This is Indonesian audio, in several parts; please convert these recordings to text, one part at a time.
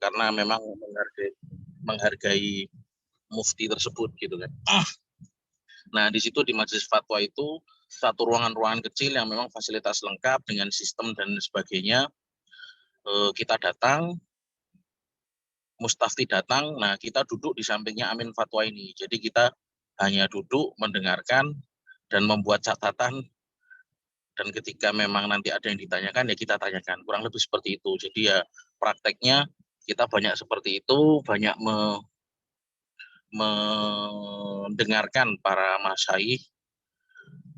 karena memang menghargai mufti tersebut gitu kan. Nah, di situ di majelis fatwa itu satu ruangan-ruangan kecil yang memang fasilitas lengkap dengan sistem dan sebagainya. Kita datang, mustafti datang, nah kita duduk di sampingnya amin fatwa ini. Jadi kita hanya duduk, mendengarkan, dan membuat catatan, dan ketika memang nanti ada yang ditanyakan, ya kita tanyakan. Kurang lebih seperti itu. Jadi ya prakteknya kita banyak seperti itu, banyak mendengarkan para masyaikh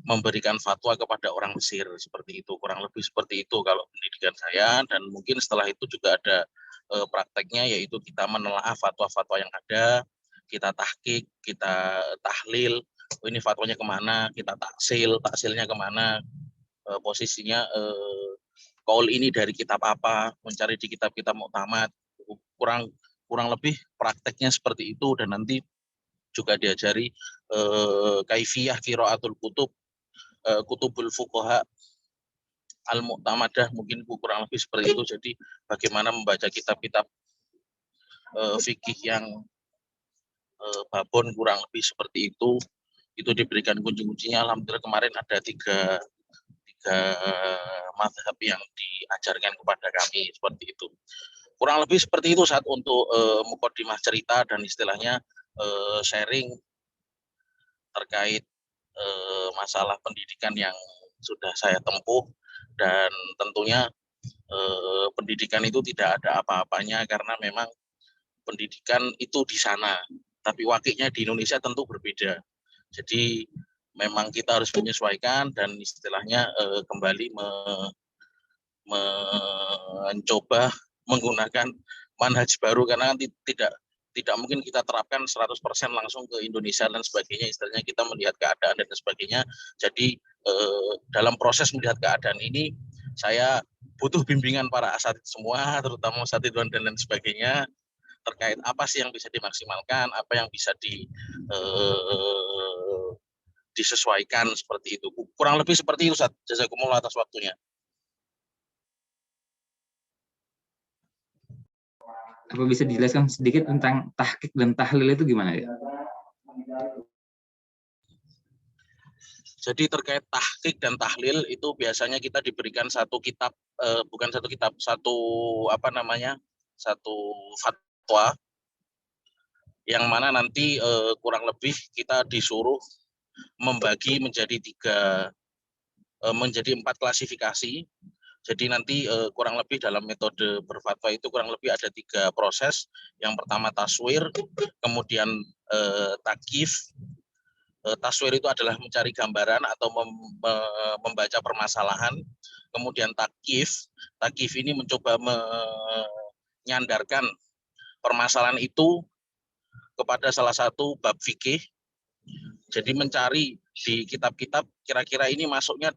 memberikan fatwa kepada orang Mesir, seperti itu, kurang lebih seperti itu kalau pendidikan saya. Dan mungkin setelah itu juga ada prakteknya, yaitu kita menelaah fatwa-fatwa yang ada, kita tahqiq, kita tahlil, ini fatwanya kemana, kita taksilnya kemana, posisinya kaul ini dari kitab apa, mencari di kitab-kitab muktamad, kurang lebih prakteknya seperti itu. Dan nanti juga diajari kaifiyah qiraatul kutubul fuqaha al-mu'tamadah, mungkin kurang lebih seperti itu. Jadi bagaimana membaca kitab-kitab fikih yang babon, kurang lebih seperti itu diberikan kunci-kuncinya. Alhamdulillah kemarin ada tiga mazhab yang diajarkan kepada kami, seperti itu. Kurang lebih seperti itu saat untuk mukadimah cerita dan istilahnya sharing terkait masalah pendidikan yang sudah saya tempuh. Dan tentunya pendidikan itu tidak ada apa-apanya, karena memang pendidikan itu di sana, tapi wakilnya di Indonesia tentu berbeda. Jadi memang kita harus menyesuaikan dan istilahnya kembali mencoba menggunakan manhaj baru, karena tidak mungkin kita terapkan 100% langsung ke Indonesia dan sebagainya. Istilahnya kita melihat keadaan dan sebagainya. Jadi dalam proses melihat keadaan ini, saya butuh bimbingan para asatidz semua, terutama asatidz dan lain sebagainya, terkait apa sih yang bisa dimaksimalkan, apa yang bisa disesuaikan, seperti itu. Kurang lebih seperti itu, Ustaz. Jazakumullah atas waktunya. Apa bisa dijelaskan sedikit tentang tahqiq dan tahlil itu gimana ya? Jadi terkait tahqiq dan tahlil itu biasanya kita diberikan satu kitab, satu fatwa, yang mana nanti kurang lebih kita disuruh membagi menjadi empat klasifikasi. Jadi nanti kurang lebih dalam metode berfatwa itu kurang lebih ada 3 proses. Yang pertama taswir, kemudian takyif. Taswir itu adalah mencari gambaran atau membaca permasalahan. Kemudian takyif ini mencoba menyandarkan permasalahan itu kepada salah satu bab fikih. Jadi mencari di kitab-kitab kira-kira ini masuknya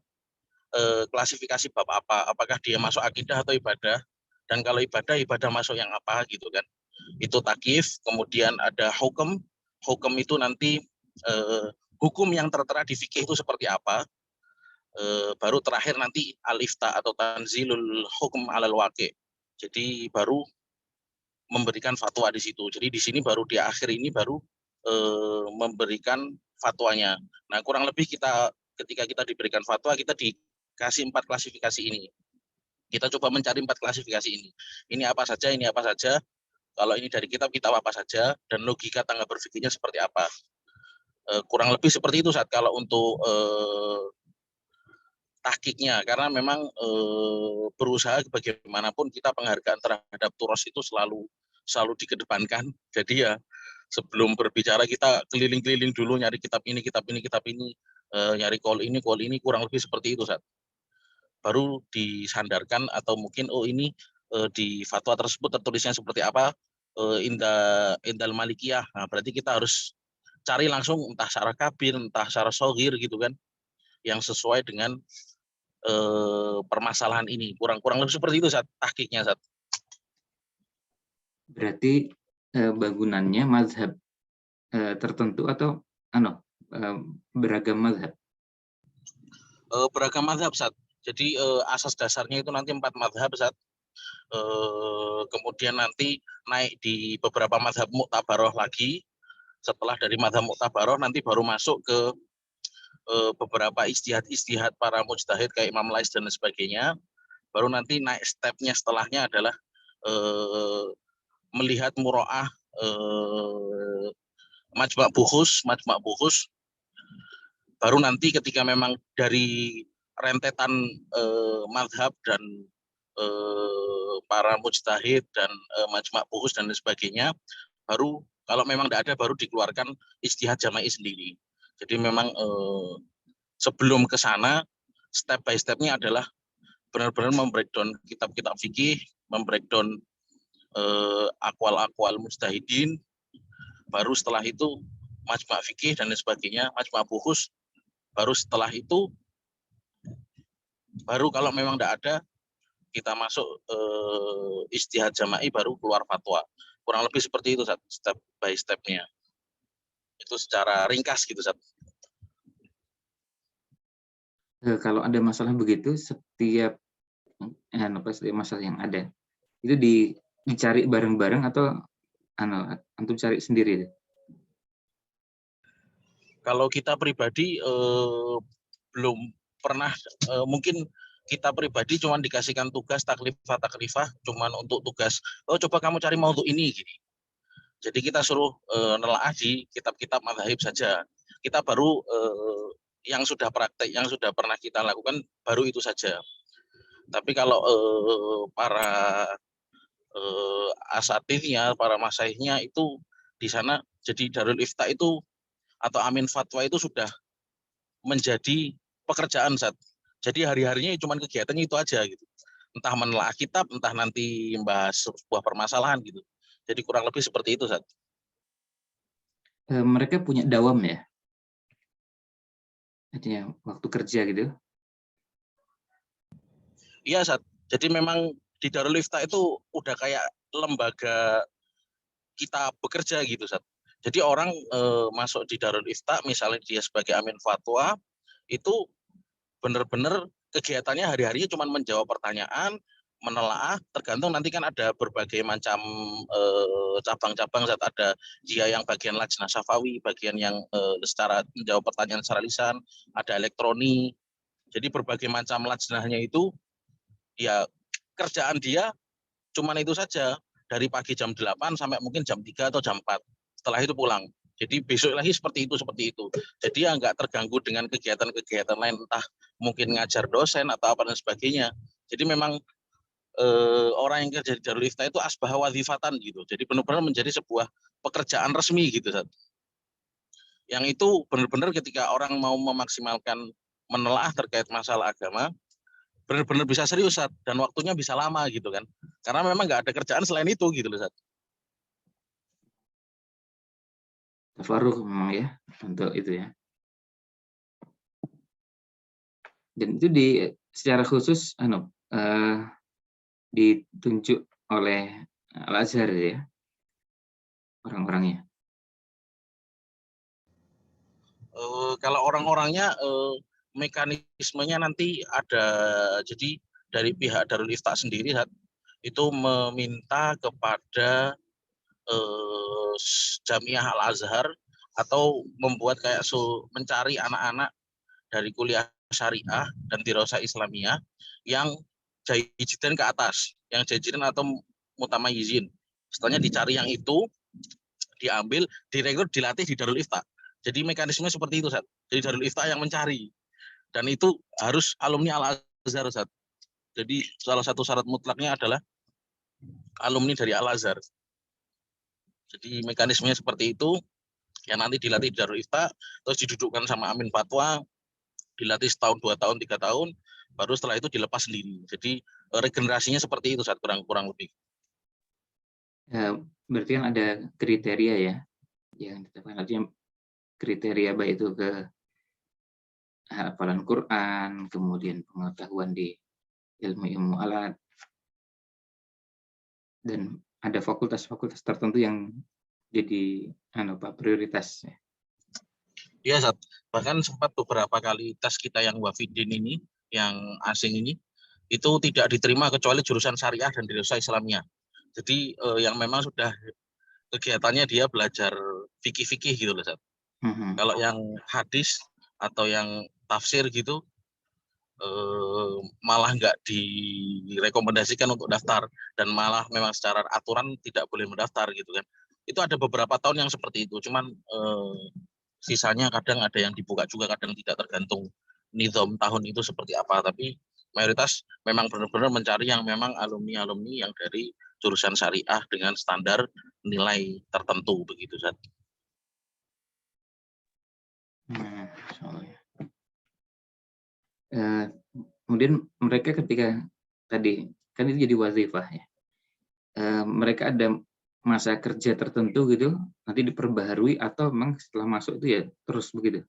klasifikasi bab apa, apakah dia masuk akidah atau ibadah, dan kalau ibadah masuk yang apa, gitu kan. Itu takyif. Kemudian ada hukum itu nanti hukum yang tertera di fikih itu seperti apa. Baru terakhir nanti al-ifta atau tanzilul hukum alal waqi'. Jadi baru memberikan fatwa di situ. Jadi di sini baru di akhir ini baru memberikan fatwanya. Nah, kurang lebih ketika kita diberikan fatwa, kita dikasih 4 klasifikasi ini. Kita coba mencari 4 klasifikasi ini. Ini apa saja, ini apa saja. Kalau ini dari kitab apa saja, dan logika tangga berpikirnya seperti apa. Kurang lebih seperti itu saat kalau untuk tahqiqnya, karena memang berusaha bagaimanapun kita penghargaan terhadap turos itu selalu dikedepankan. Jadi ya sebelum berbicara kita keliling-keliling dulu nyari kitab ini, nyari call ini, kurang lebih seperti itu, Sat. Baru disandarkan atau mungkin ini di fatwa tersebut tertulisnya seperti apa, indal malikiyah. Nah, berarti kita harus cari langsung entah syarah kabir, entah syarah soghir, gitu kan, yang sesuai dengan permasalahan ini. Kurang lebih seperti itu saat tahqiqnya, Sat. Berarti bangunannya mazhab tertentu atau beragam mazhab? Beragam mazhab, Sat. Jadi asas dasarnya itu nanti 4 mazhab, Sat. kemudian nanti naik di beberapa mazhab muktabaroh lagi. Setelah dari mazhab muktabaroh nanti baru masuk ke beberapa istihad para mujtahid kayak Imam Lais dan sebagainya. Baru nanti naik stepnya setelahnya adalah melihat muro'ah majma' buhus. Baru nanti ketika memang dari rentetan mazhab dan para mujtahid dan majma' buhus dan sebagainya, baru kalau memang tidak ada baru dikeluarkan istihad jama'i sendiri. Jadi memang sebelum ke sana step by stepnya adalah benar-benar membreakdown kitab-kitab fikih, membreakdown akwal-akwal mujtahidin, baru setelah itu majma' fikih dan sebagainya, majma' buhus, baru setelah itu baru kalau memang tidak ada kita masuk istihad jama'i baru keluar fatwa. Kurang lebih seperti itu step by stepnya. Itu secara ringkas gitu Sat. Kalau ada masalah begitu, setiap masalah yang ada itu dicari bareng-bareng atau antum cari sendiri? Kalau kita pribadi belum pernah, mungkin kita pribadi cuma dikasihkan tugas taklifah cuman untuk tugas, coba kamu cari mau untuk ini gini. Jadi kita suruh nelaah di kitab-kitab mazhab saja. Kita baru yang sudah praktek, yang sudah pernah kita lakukan baru itu saja. Tapi kalau para asatidnya, para masaihnya itu di sana, jadi Darul Ifta itu atau Amin Fatwa itu sudah menjadi pekerjaan Sat. Jadi hari-harinya cuma kegiatannya itu aja gitu. Entah menelaah kitab, entah nanti membahas sebuah permasalahan gitu. Jadi kurang lebih seperti itu Sat. Mereka punya dawam ya? Artinya waktu kerja gitu? Iya Sat. Jadi memang di Darul Ifta itu udah kayak lembaga kita bekerja gitu Sat. Jadi orang masuk di Darul Ifta, misalnya dia sebagai Amin Fatwa, itu benar-benar kegiatannya hari-harinya cuma menjawab pertanyaan, menelaah, tergantung nanti kan ada berbagai macam cabang-cabang, Zat. Ada dia yang bagian lajnah syafawi, bagian yang secara menjawab pertanyaan secara lisan, ada elektronik. Jadi berbagai macam lajnahnya itu ya kerjaan dia cuman itu saja, dari pagi jam 8 sampai mungkin jam 3 atau jam 4. Setelah itu pulang. Jadi besok lagi seperti itu. Jadi ya nggak terganggu dengan kegiatan-kegiatan lain, entah mungkin ngajar dosen atau apa dan sebagainya. Jadi memang orang yang kerja di Darul Ifta itu asbah wadhifatan gitu. Jadi benar-benar menjadi sebuah pekerjaan resmi gitu. Yang itu benar-benar ketika orang mau memaksimalkan menelaah terkait masalah agama, benar-benar bisa serius Sat, dan waktunya bisa lama gitu kan, karena memang nggak ada kerjaan selain itu gitu loh Sat. Tafaruq memang ya untuk itu ya. Dan itu secara khusus ditunjuk oleh Al-Azhar ya orang-orangnya. Kalau orang-orangnya mekanismenya nanti ada, jadi dari pihak Darul Ifta sendiri Sat, itu meminta kepada Jamiah Al-Azhar atau membuat kayak mencari anak-anak dari kuliah syariah dan dirasa Islamiyah yang jahidan ke atas, yang jahidan atau mutamayizin. Setelahnya dicari yang itu, diambil, direkrut, dilatih di Darul Ifta. Jadi mekanisme seperti itu, Sat. Jadi Darul Ifta yang mencari. Dan itu harus alumni Al-Azhar, Sat. Jadi salah satu syarat mutlaknya adalah alumni dari Al-Azhar. Jadi mekanismenya seperti itu, yang nanti dilatih di Darul Ifta, terus didudukkan sama Amin Fatwa, dilatih setahun, 2 tahun, 3 tahun, baru setelah itu dilepas sendiri. Jadi regenerasinya seperti itu Saat kurang lebih. Berarti kan ada kriteria ya yang ditetapkan, artinya kriteria baik itu ke hafalan Quran, kemudian pengetahuan di ilmu-ilmu alat, dan ada fakultas-fakultas tertentu yang jadi prioritas. Iya, Sat. Bahkan sempat beberapa kali tes kita yang wafidin ini, yang asing ini, itu tidak diterima kecuali jurusan syariah dan dirasa Islamiyah. Jadi yang memang sudah kegiatannya dia belajar fikih-fikih gitu loh, Ustaz. Kalau yang hadis atau yang tafsir gitu malah nggak direkomendasikan untuk daftar, dan malah memang secara aturan tidak boleh mendaftar gitu kan. Itu ada beberapa tahun yang seperti itu, cuman sisanya kadang ada yang dibuka juga, kadang tidak, tergantung nizam tahun itu seperti apa. Tapi mayoritas memang benar-benar mencari yang memang alumni-alumni yang dari jurusan syariah dengan standar nilai tertentu begitu, Zat. Kemudian mereka ketika tadi kan itu jadi wazifah ya, mereka ada masa kerja tertentu gitu nanti diperbaharui atau memang setelah masuk itu ya terus begitu?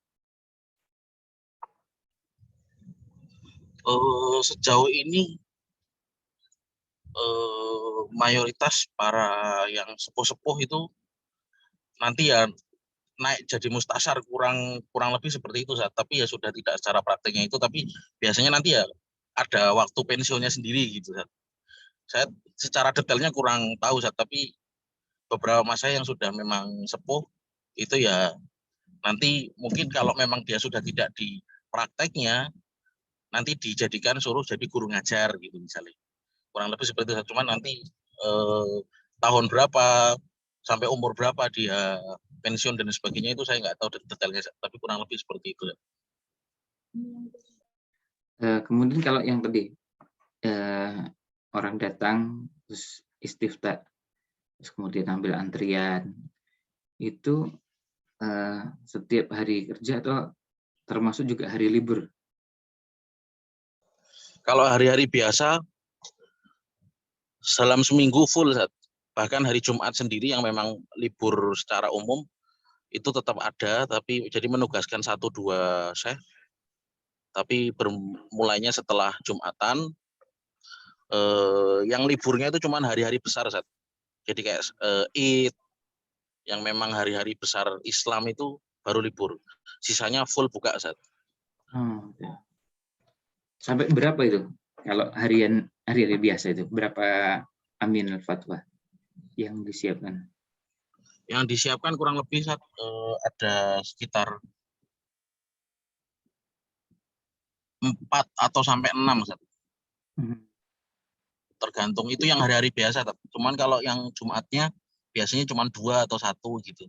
Sejauh ini mayoritas para yang sepuh-sepuh itu nanti ya naik jadi mustasyar, kurang lebih seperti itu, Zat. Tapi ya sudah tidak secara prakteknya itu, tapi biasanya nanti ya ada waktu pensiunnya sendiri gitu, Zat. Saya secara detailnya kurang tahu, Zat, tapi beberapa masa yang sudah memang sepuh itu ya nanti mungkin kalau memang dia sudah tidak di prakteknya, nanti dijadikan suruh jadi guru ngajar gitu misalnya. Kurang lebih seperti itu. Cuman nanti tahun berapa sampai umur berapa dia pensiun dan sebagainya itu saya nggak tahu detailnya, tapi kurang lebih seperti itu. Kemudian kalau yang tadi orang datang terus istifta, terus kemudian ambil antrian, itu setiap hari kerja atau termasuk juga hari libur? Kalau hari-hari biasa dalam seminggu full, bahkan hari Jumat sendiri yang memang libur secara umum itu tetap ada, tapi jadi menugaskan 1-2 chef, tapi bermulainya setelah Jumatan. Yang liburnya itu cuma hari-hari besar, Zat. Jadi kayak Id, yang memang hari-hari besar Islam itu baru libur. Sisanya full buka, Zat. Ya. Sampai berapa itu? Kalau hari-hari biasa itu berapa amin al-fatwa yang disiapkan? Yang disiapkan kurang lebih, Zat, ada sekitar 4 atau sampai 6, Zat. Tergantung, itu yang hari-hari biasa. Cuman kalau yang Jumatnya biasanya cuma 2 atau 1 gitu.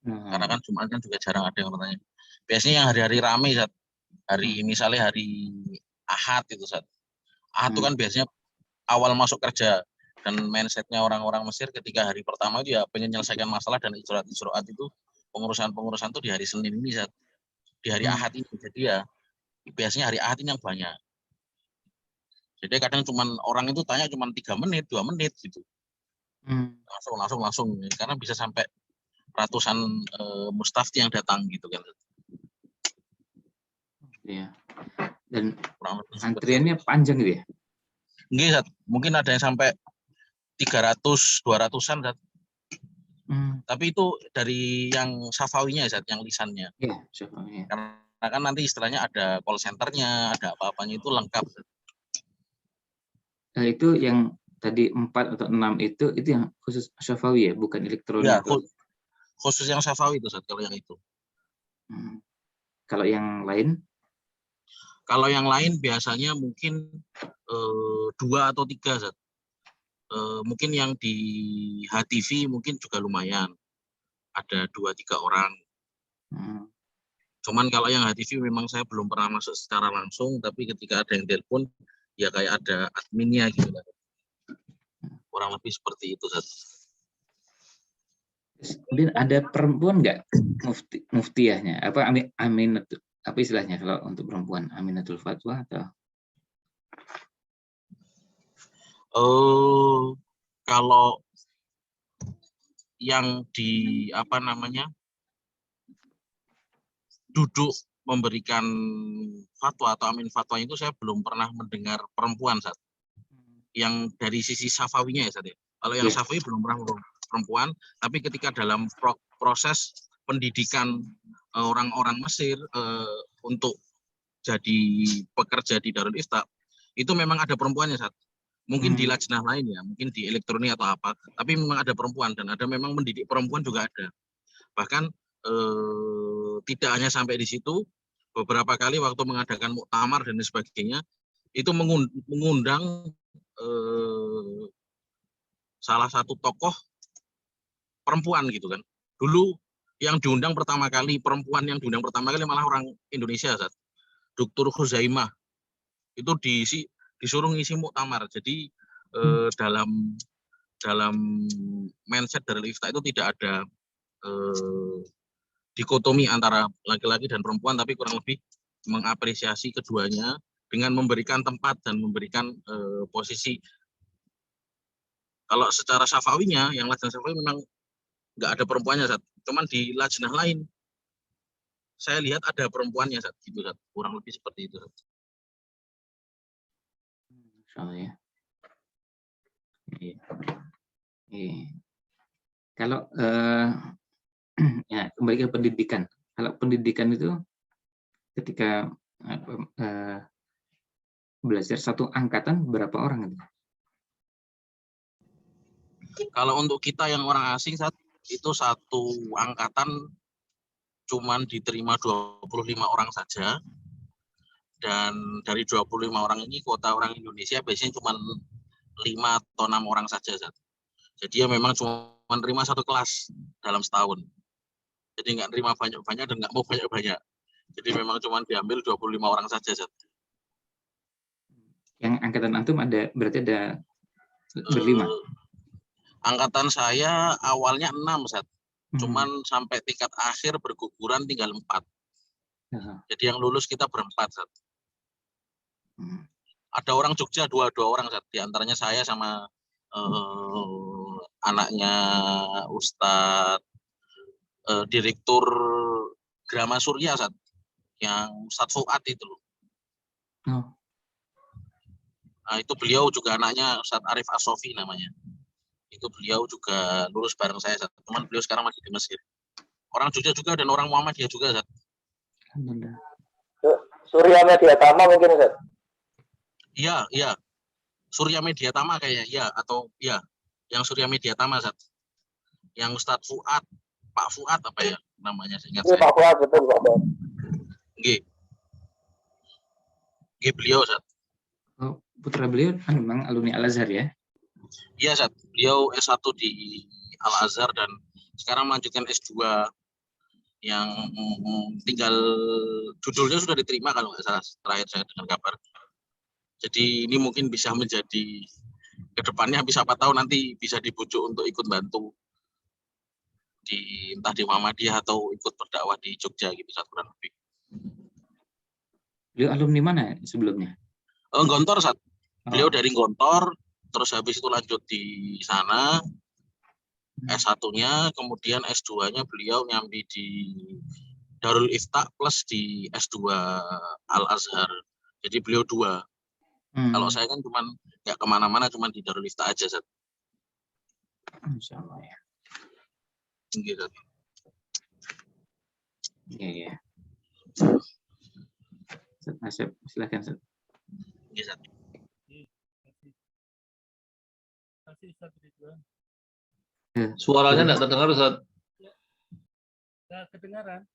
Karena kan Jumat kan juga jarang ada yang bertanya. Biasanya yang hari-hari rame, Zat. Misalnya hari Ahad itu, Zat. Ahad itu kan biasanya awal masuk kerja, dan mindsetnya orang-orang Mesir ketika hari pertama itu ya pengen menyelesaikan masalah, dan ijroat itu pengurusan itu di hari Senin ini, Zat. Di hari Ahad ini. Jadi ya biasanya hari Ahad ini yang banyak. Jadi kadang orang itu tanya cuma 3 menit, 2 menit gitu. Langsung karena bisa sampai ratusan mustafti yang datang gitu kan. Ya. Dan antriannya panjang gitu ya? Enggak, mungkin ada yang sampai 300-200-an, Zat. Tapi itu dari yang Safawinya, Zat, yang lisannya. Iya, Safawinya. Karena kan nanti istilahnya ada call center-nya, ada apa-apanya itu lengkap. Nah, itu yang tadi 4 atau 6 itu yang khusus Safawi ya, bukan elektronik? Ya, khusus yang Safawi itu, Zat, kalau yang itu. Kalau yang lain? Kalau yang lain biasanya mungkin 2 atau 3, Zat. Mungkin yang di HTV mungkin juga lumayan, ada 2-3 orang. Cuman kalau yang HTV memang saya belum pernah masuk secara langsung, tapi ketika ada yang telepon ya kayak ada adminnya gitu lah. Kurang lebih seperti itu, Zat. Kemudian ada perempuan nggak muftiyahnya? Apa aminatul, apa istilahnya kalau untuk perempuan, aminatul fatwa atau? Kalau yang duduk memberikan fatwa atau amin fatwa itu saya belum pernah mendengar perempuan, Zat. Yang dari sisi Safawinya ya, Zat. Kalau yang Safawi belum pernah perempuan, tapi ketika dalam proses pendidikan orang-orang Mesir untuk jadi pekerja di Darul Ifta, itu memang ada perempuannya, Sat. Mungkin di Hmm. lajnah lain ya, mungkin di elektronik atau apa, tapi memang ada perempuan dan ada memang mendidik perempuan juga ada. Bahkan tidak hanya sampai di situ, beberapa kali waktu mengadakan muktamar dan sebagainya, itu mengundang salah satu tokoh perempuan gitu kan. Dulu yang diundang pertama kali, perempuan yang diundang pertama kali malah orang Indonesia, Zat. Dr. Khuzaimah. Itu disuruh ngisi muktamar. Jadi dalam mindset dari Ifta itu tidak ada dikotomi antara laki-laki dan perempuan, tapi kurang lebih mengapresiasi keduanya dengan memberikan tempat dan memberikan posisi. Kalau secara syafawinya, yang lajnah syafawi memang nggak ada perempuannya, Zat. Cuman di lajnah lain, saya lihat ada perempuannya, Zat. Gitu, Zat. Kurang lebih seperti itu, Zat. Soalnya. Iya. Iya. Kalau ya kembali ke pendidikan. Kalau pendidikan itu ketika belajar satu angkatan berapa orang itu? Kalau untuk kita yang orang asing, Zat, itu satu angkatan cuman diterima 25 orang saja. Dan dari 25 orang ini, kuota orang Indonesia biasanya cuma 5 atau 6 orang saja, Zat. Jadi ya memang cuma menerima satu kelas dalam setahun. Jadi nggak nerima banyak-banyak dan nggak mau banyak-banyak. Jadi memang cuma diambil 25 orang saja, Zat. Yang angkatan antum berarti ada berlima? Angkatan saya awalnya 6, Zat. Cuman sampai tingkat akhir berguguran tinggal 4. Jadi yang lulus kita berempat, Zat. Ada orang Jogja, dua orang, Zat. Di antaranya saya sama anaknya Ustadz Direktur Grama Surya, Zat. Yang Ustadz Fuad itu loh. Nah, itu beliau juga anaknya Ustadz Arif Asofi namanya. Itu beliau juga lulus bareng saya, Zat. Cuman beliau sekarang masih di Mesir. Orang Jogja juga dan orang Muhammadiyah juga, Zat. Surya Mediatama mungkin, Zat? Iya. Surya Mediatama kayaknya, iya. Atau iya, yang Surya Mediatama, Zat. Yang Ustadz Fuad, Pak Fuad apa ya namanya, ingat saya. Pak Fuad, betul, Pak. G, beliau, Zat. Oh, putra beliau kan memang alumni Al-Azhar ya? Iya, Zat. Beliau S1 di Al-Azhar dan sekarang melanjutkan S2 yang tinggal judulnya sudah diterima kalau nggak salah, terakhir saya dengar kabar. Jadi ini mungkin bisa menjadi kedepannya, siapa tahu nanti bisa dibujuk untuk ikut bantu entah di Muhammadiyah atau ikut berdakwah di Jogja gitu, Zat, kurang lebih. Beliau alumni mana sebelumnya? Gontor, Zat. Beliau dari Gontor, terus habis itu lanjut di sana S1-nya, kemudian S2-nya beliau nyambi di Darul Ifta plus di S2 Al-Azhar. Jadi beliau 2. Kalau saya kan cuman nggak kemana-mana, cuman di Darul Ifta aja, Zat. Insya Allah ya. Gitu. Iya. Zat, silakan, Zat. Iya, Zat. Suaranya nggak terdengar, Ustaz. Nggak kedengaran.